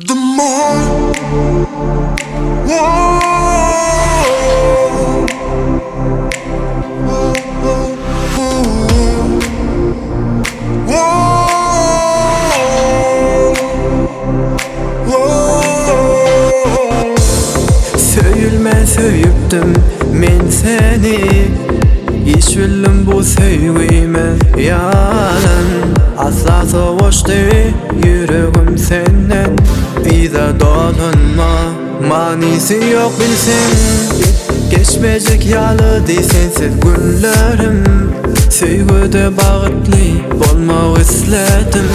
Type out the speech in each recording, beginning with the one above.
The more Söyülme söyüptüm men seni, hiç bildim bu sevgime yalan. Asla soğuştu yüreğim senden, İza dolanma manisi yok bilsen. Geçmeyecek yalı sensiz günlerim, Söygüde bağıtlı bolmak istedim.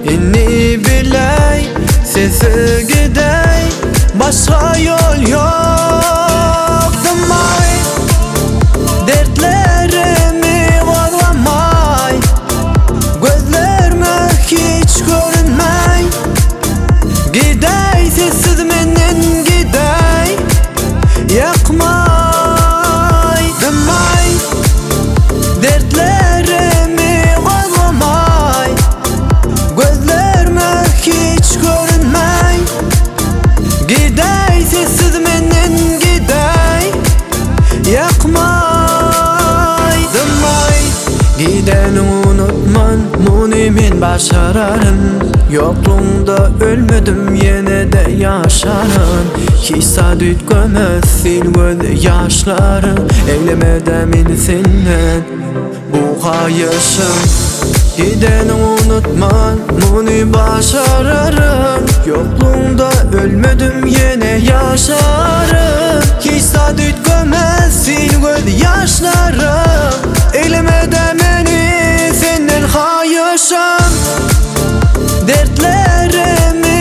İnni biley sensiz gidey, başka yol yok. Demay dertlerimi bağlamay, gözlerime hiç görünmey. Gidey sessiz menen gidey, yakmay. Demay dertlerimi bağlamay, gözlerime hiç görünmey. Gidey sessiz menen gidey, yakmay. Demay gideni unutman, bunu men başararım. Yokluğunda ölmedim, yine de yaşarım. Hiç sadık gömez silgöz yaşlarım. Eylemede men senden bu hayışım. Gideni unutman, bunu başarırım. Yokluğunda ölmedim, yine yaşarım. Hiç sadık gömez silgöz yaşlarım. Eylemede beni senden hayışım. Dertlerimi